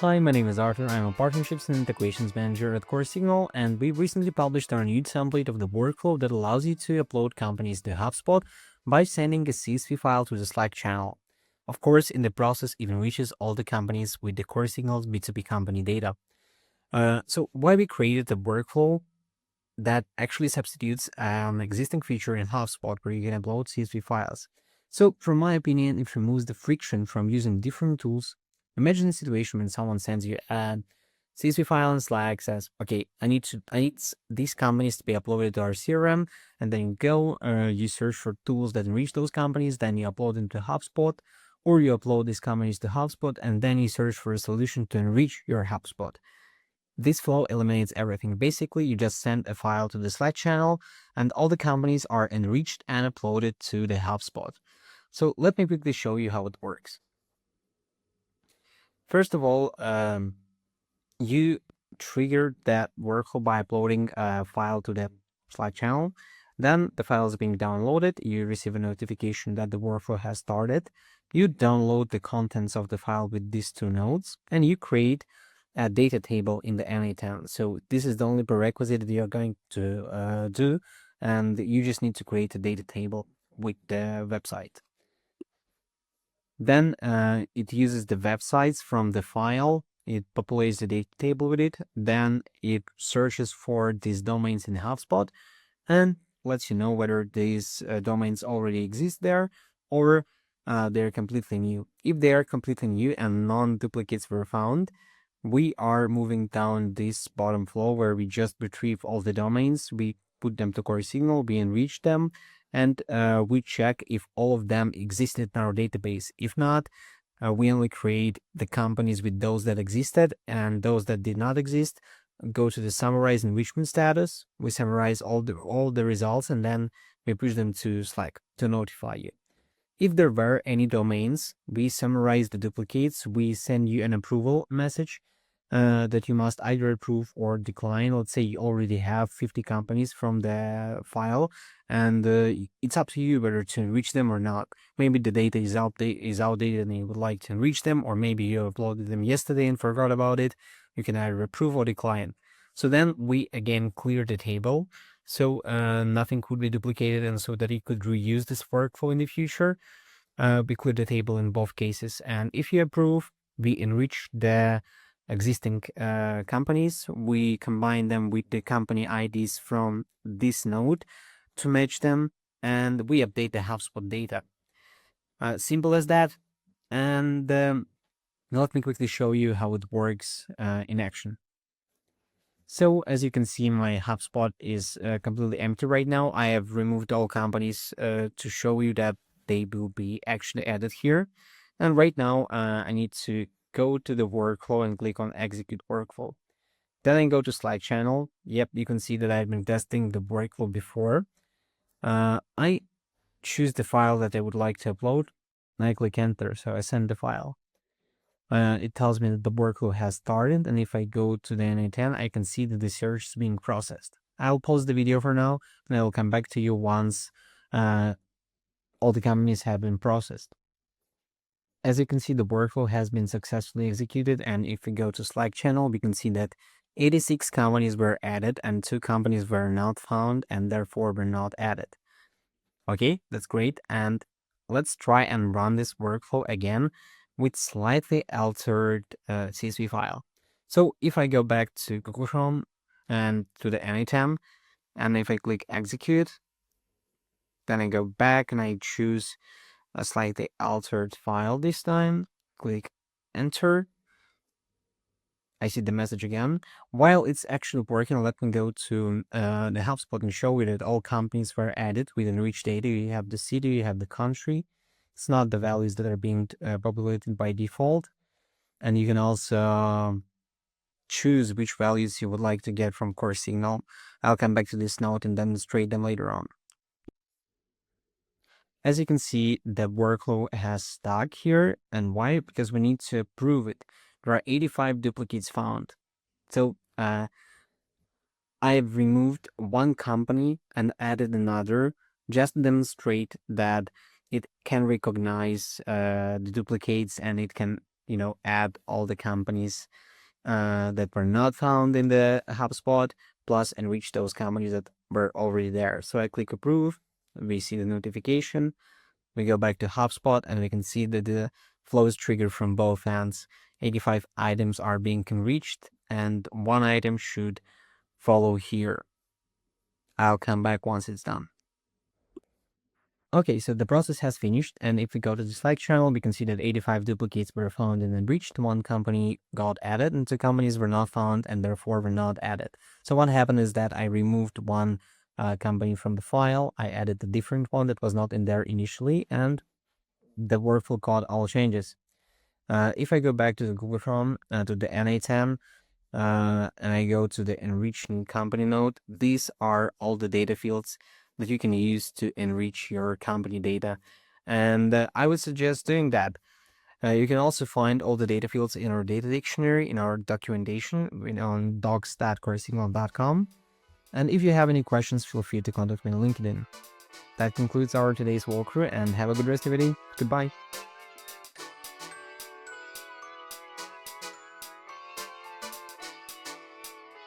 Hi, my name is Arthur. I'm a Partnerships and Integrations Manager at Coresignal, and we recently published our new template of the workflow that allows you to upload companies to HubSpot by sending a CSV file to the Slack channel. Of course, in the process, it enriches all the companies with the Coresignal's B2B company data. So why we created the workflow that actually substitutes an existing feature in HubSpot where you can upload CSV files. So from my opinion, it removes the friction from using different tools. Imagine a situation when someone sends you a CSV file in Slack, says, okay, I need these companies to be uploaded to our CRM, and then you go, you search for tools that enrich those companies, then you upload them to HubSpot, or you upload these companies to HubSpot, and then you search for a solution to enrich your HubSpot. This flow eliminates everything. Basically, you just send a file to the Slack channel, and all the companies are enriched and uploaded to the HubSpot. So let me quickly show you how it works. First of all, you trigger that workflow by uploading a file to the Slack channel. Then the file is being downloaded. You receive a notification that the workflow has started. You download the contents of the file with these two nodes, and you create a data table in the n8n. So this is the only prerequisite that you're going to do, and you just need to create a data table with the website. Then it uses the websites from the file. It populates the data table with it. Then it searches for these domains in HubSpot and lets you know whether these domains already exist there or they're completely new. If they are completely new and non-duplicates were found, we are moving down this bottom flow where we just retrieve all the domains, we put them to Coresignal, we enrich them, and we check if all of them existed in our database. If not, we only create the companies with those that existed, and those that did not exist go to the summarize enrichment status. We summarize all the results, and then we push them to Slack to notify you. If there were any domains, we summarize the duplicates. We send you an approval message that you must either approve or decline. Let's say you already have 50 companies from the file, and it's up to you whether to enrich them or not. Maybe the data is outdated and you would like to enrich them, or maybe you uploaded them yesterday and forgot about it. You can either approve or decline. So then we again clear the table, so nothing could be duplicated, and so that you could reuse this workflow in the future. We clear the table in both cases, and if you approve, we enrich the existing companies. We combine them with the company IDs from this node to match them, and we update the HubSpot data. Simple as that. And let me quickly show you how it works in action. So as you can see, my HubSpot is completely empty right now. I have removed all companies to show you that they will be actually added here. And right now I need to go to the workflow and click on execute workflow. Then I go to Slack channel. Yep, you can see that I've been testing the workflow before. I choose the file that I would like to upload, and I click enter, so I send the file. It tells me that the workflow has started, and if I go to the n8n, I can see that the search is being processed. I'll pause the video for now, and I will come back to you once all the companies have been processed. As you can see, the workflow has been successfully executed, and if we go to Slack channel, we can see that 86 companies were added and 2 companies were not found and therefore were not added. Okay, that's great. And let's try and run this workflow again with slightly altered CSV file. So if I go back to Google Chrome and to the n8n, and if I click execute, then I go back and I choose a slightly altered file this time, click enter. I see the message again. While it's actually working, let me go to the HubSpot and show you that all companies were added with enriched data. You have the city, you have the country. It's not the values that are being populated by default. And you can also choose which values you would like to get from Coresignal. I'll come back to this note and demonstrate them later on. As you can see, the workflow has stuck here. And why? Because we need to prove it. There are 85 duplicates found. So I've removed one company and added another just to demonstrate that it can recognize the duplicates and it can add all the companies that were not found in the HubSpot, plus enrich those companies that were already there. So I click approve, we see the notification, we go back to HubSpot, and we can see that the flow is triggered from both ends. 85 items are being enriched, and one item should follow here. I'll come back once it's done. Okay, so the process has finished, and if we go to the Slack channel, we can see that 85 duplicates were found and enriched. One company got added, and two companies were not found and therefore were not added. So what happened is that I removed one company from the file. I added a different one that was not in there initially, and the workflow code all changes. If I go back to the Google Chrome, to the n8n, and I go to the enriching company node, these are all the data fields that you can use to enrich your company data. And I would suggest doing that. You can also find all the data fields in our data dictionary, in our documentation on docs.coresignal.com. And if you have any questions, feel free to contact me on LinkedIn. That concludes our today's walkthrough, and have a good rest of your day. Goodbye.